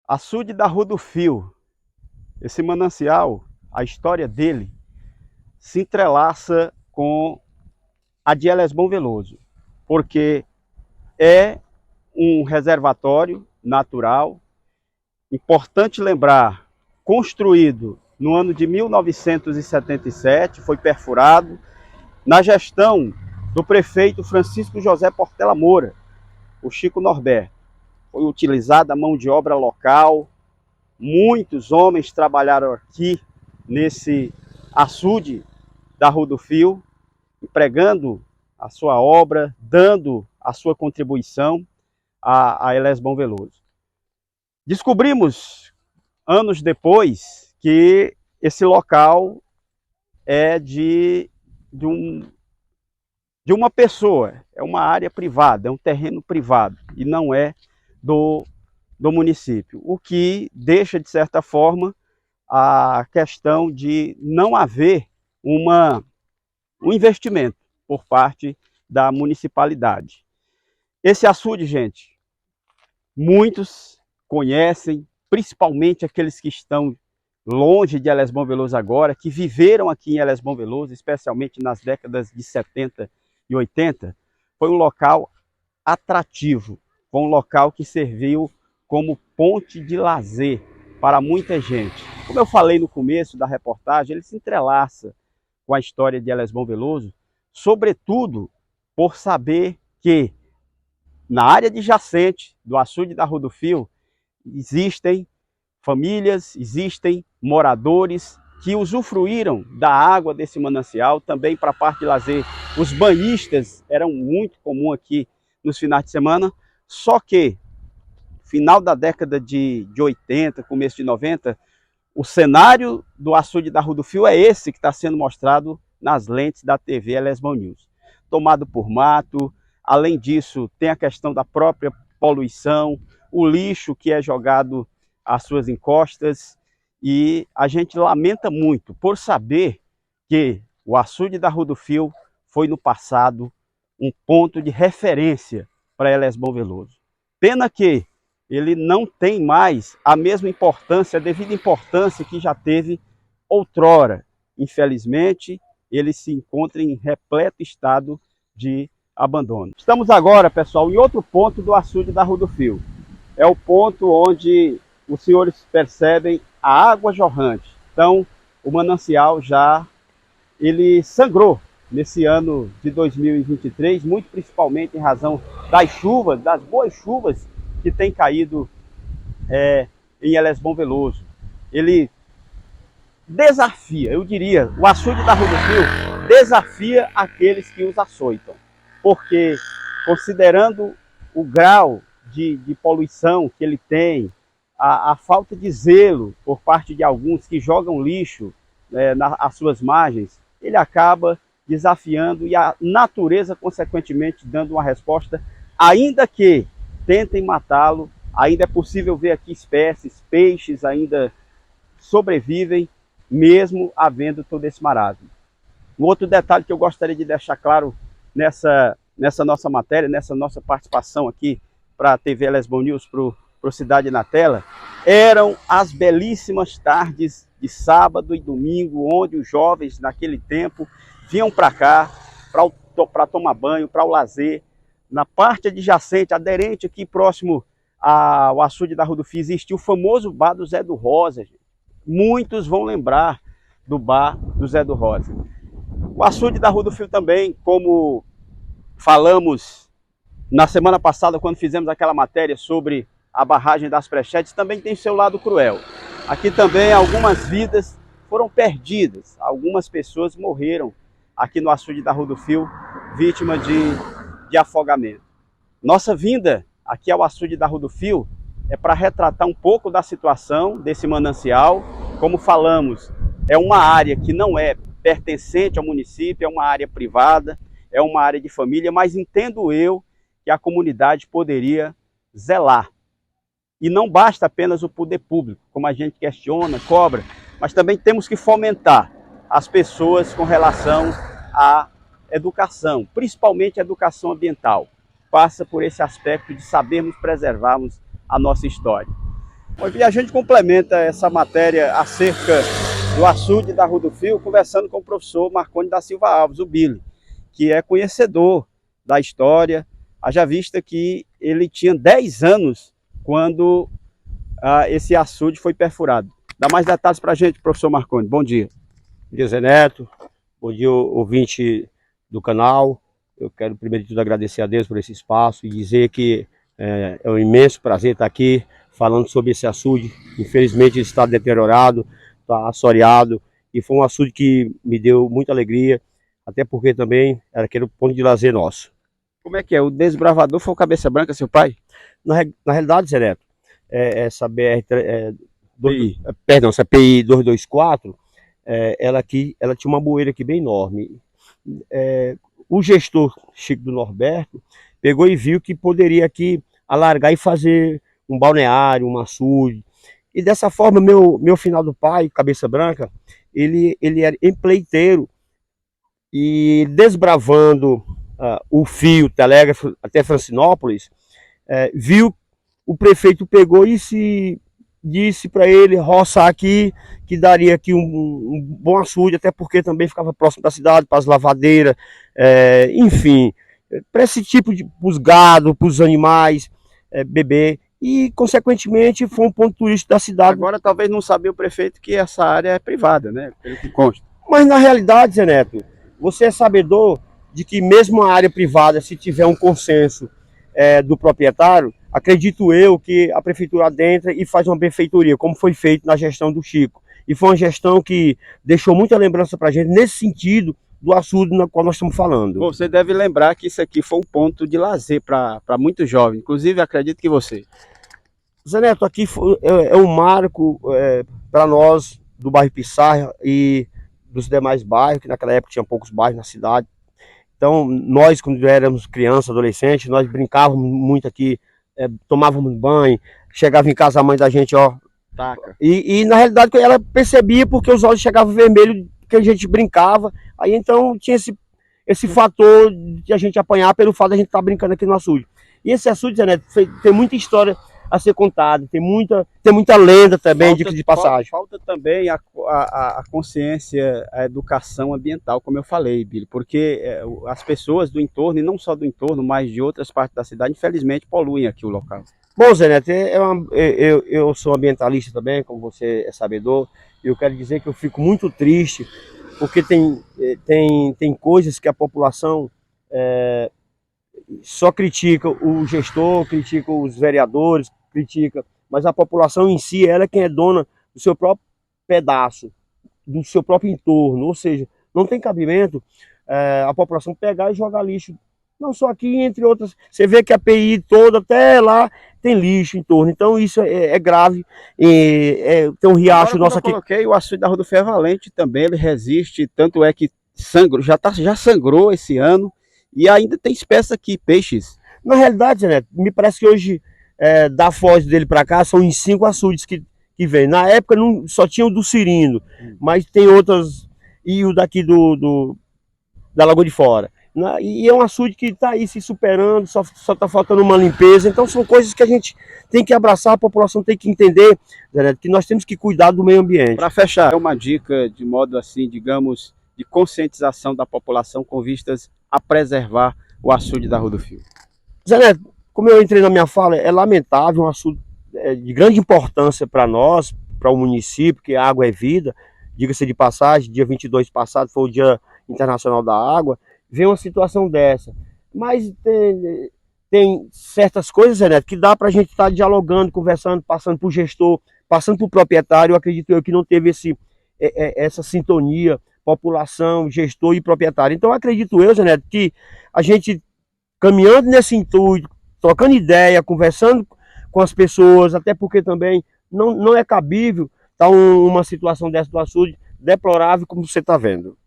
Açude da Rua do Fio, esse manancial, a história dele se entrelaça com a de Elesbom Veloso, porque é um reservatório natural, importante lembrar, construído no ano de 1977, foi perfurado na gestão do prefeito Francisco José Portela Moura, o Chico Norberto. Foi utilizada a mão de obra local, muitos homens trabalharam aqui nesse açude da Rua do Fio, empregando a sua obra, dando a sua contribuição a Elesbom Veloso. Descobrimos, anos depois, que esse local é de uma pessoa, é uma área privada, é um terreno privado, e não é do município, o que deixa, de certa forma, a questão de não haver um investimento por parte da municipalidade. Esse açude, gente, muitos conhecem, principalmente aqueles que estão longe de Elesbom Veloso agora, que viveram aqui em Elesbom Veloso, especialmente nas décadas de 70 e 80, foi um local atrativo, foi um local que serviu como ponte de lazer para muita gente. Como eu falei no começo da reportagem, ele se entrelaça com a história de Elesbom Veloso, sobretudo por saber que na área adjacente do açude da Rua do Fio existem famílias, existem moradores que usufruíram da água desse manancial, também para a parte de lazer. Os banhistas eram muito comuns aqui nos finais de semana, só que final da década de 80, começo de 90, o cenário do açude da Rua do Fio é esse que está sendo mostrado nas lentes da TV Elesbom News. Tomado por mato, além disso tem a questão da própria poluição, o lixo que é jogado às suas encostas, e a gente lamenta muito por saber que o açude da Rua do Fio foi no passado um ponto de referência para Elesbom Veloso. Pena que ele não tem mais a mesma importância, a devida importância que já teve outrora. Infelizmente, ele se encontra em repleto estado de abandono. Estamos agora, pessoal, em outro ponto do açude da Rua do Fio. É o ponto onde os senhores percebem a água jorrante. Então, o manancial ele sangrou nesse ano de 2023, muito principalmente em razão das chuvas, das boas chuvas que tem caído em Elesbom Veloso. Ele desafia, eu diria, o açude da Rua do Fio desafia aqueles que os açoitam, porque considerando o grau de poluição que ele tem, a falta de zelo por parte de alguns que jogam lixo às suas margens, ele acaba desafiando e a natureza, consequentemente, dando uma resposta, ainda que tentem matá-lo. Ainda é possível ver aqui espécies, peixes ainda sobrevivem, mesmo havendo todo esse marasmo. Um outro detalhe que eu gostaria de deixar claro nessa nossa matéria, nessa nossa participação aqui para a TV Elesbom News, para o Cidade na Tela, eram as belíssimas tardes de sábado e domingo, onde os jovens naquele tempo vinham para cá para tomar banho, para o lazer. Na parte adjacente, aderente aqui próximo ao açude da Rua do Fio, existia o famoso bar do Zé do Rosa. Gente. Muitos vão lembrar do bar do Zé do Rosa. O açude da Rua do Fio também, como falamos na semana passada, quando fizemos aquela matéria sobre a barragem das Prechetes, também tem seu lado cruel. Aqui também algumas vidas foram perdidas, algumas pessoas morreram aqui no açude da Rua do Fio, vítima de afogamento. Nossa vinda aqui ao açude da Rua do Fio é para retratar um pouco da situação desse manancial. Como falamos, é uma área que não é pertencente ao município, é uma área privada, é uma área de família, mas entendo eu que a comunidade poderia zelar. E não basta apenas o poder público, como a gente questiona, cobra, mas também temos que fomentar as pessoas com relação à educação, principalmente a educação ambiental. Passa por esse aspecto de sabermos preservarmos a nossa história. E a gente complementa essa matéria acerca do açude da Rua do Fio, conversando com o professor Marconi da Silva Alves, o Billy, que é conhecedor da história, haja vista que ele tinha 10 anos quando esse açude foi perfurado. Dá mais detalhes para a gente, professor Marconi. Bom dia. Bom dia, Zé Neto. Bom dia, ouvinte do canal. Eu quero, primeiro de tudo, agradecer a Deus por esse espaço e dizer que é um imenso prazer estar aqui falando sobre esse açude. Infelizmente, ele está deteriorado, está assoreado, e foi um açude que me deu muita alegria, até porque também era aquele ponto de lazer nosso. Como é que é? O desbravador foi o Cabeça Branca, seu pai? Na realidade, Zé Neto, essa essa PI 224, ela tinha uma bueira aqui bem enorme. O gestor Chico do Norberto pegou e viu que poderia aqui alargar e fazer um balneário, um açude. E dessa forma, meu finado pai, Cabeça Branca, ele era empreiteiro e desbravando o fio telégrafo até Francinópolis, viu, o prefeito pegou e disse para ele roçar aqui, que daria aqui um bom açude, até porque também ficava próximo da cidade, para as lavadeiras, enfim, para esse tipo de, para os gado, para os animais, beber, e consequentemente foi um ponto turístico da cidade. Agora talvez não sabia o prefeito que essa área é privada, né? Pelo que consta. Mas na realidade, Zé Neto, você é sabedor de que mesmo a área privada, se tiver um consenso do proprietário, acredito eu que a prefeitura adentra e faz uma benfeitoria, como foi feito na gestão do Chico. E foi uma gestão que deixou muita lembrança para a gente nesse sentido do açude no qual nós estamos falando. Você deve lembrar que isso aqui foi um ponto de lazer para muitos jovens, inclusive acredito que você. Zé Neto, aqui é um marco para nós do bairro Pissarra e dos demais bairros, que naquela época tinha poucos bairros na cidade. Então, nós, quando éramos crianças, adolescentes, nós brincávamos muito aqui, tomávamos banho, chegava em casa a mãe da gente, ó, taca. E na realidade ela percebia porque os olhos chegavam vermelhos, que a gente brincava, aí então tinha esse fator de a gente apanhar pelo fato de a gente estar brincando aqui no açude. E esse açude, Zé Neto, tem muita história a ser contada, tem muita lenda também, de passagem. Falta também a consciência, a educação ambiental, como eu falei, Billy, porque as pessoas do entorno, e não só do entorno, mas de outras partes da cidade, infelizmente poluem aqui o local. Bom, Zé Neto, eu sou ambientalista também, como você é sabedor, e eu quero dizer que eu fico muito triste, porque tem coisas que a população só critica o gestor, critica os vereadores, critica, mas a população em si, ela é quem é dona do seu próprio pedaço, do seu próprio entorno, ou seja, não tem cabimento a população pegar e jogar lixo, não só aqui, entre outras, você vê que a PI toda, até lá, tem lixo em torno, então isso é grave, tem um riacho nosso aqui. Eu coloquei o açude da Rua do Fio é valente também, ele resiste, tanto é que sangrou, já sangrou esse ano, e ainda tem espécie aqui, peixes. Na realidade, né, me parece que hoje, da foz dele para cá, são em 5 açudes que vem. Na época só tinha o do Cirino, mas tem outras, e o daqui da Lagoa de Fora. E é um açude que está aí se superando, só está faltando uma limpeza. Então são coisas que a gente tem que abraçar, a população tem que entender, né, que nós temos que cuidar do meio ambiente. Para fechar, é uma dica de modo assim, digamos, de conscientização da população com vistas a preservar o açude da Rua do Fio. Zé Neto, como eu entrei na minha fala, é lamentável, um açude de grande importância para nós, para o município, que a água é vida. Diga-se de passagem, dia 22 passado foi o Dia Internacional da Água, vem uma situação dessa. Mas tem certas coisas, Zé Neto, que dá para a gente estar dialogando, conversando, passando para o gestor, passando para o proprietário. Eu acredito eu que não teve essa sintonia, população, gestor e proprietário. Então acredito eu, Zé Neto, que a gente caminhando nesse intuito, trocando ideia, conversando com as pessoas, até porque também não é cabível estar uma situação dessa do açude deplorável como você está vendo.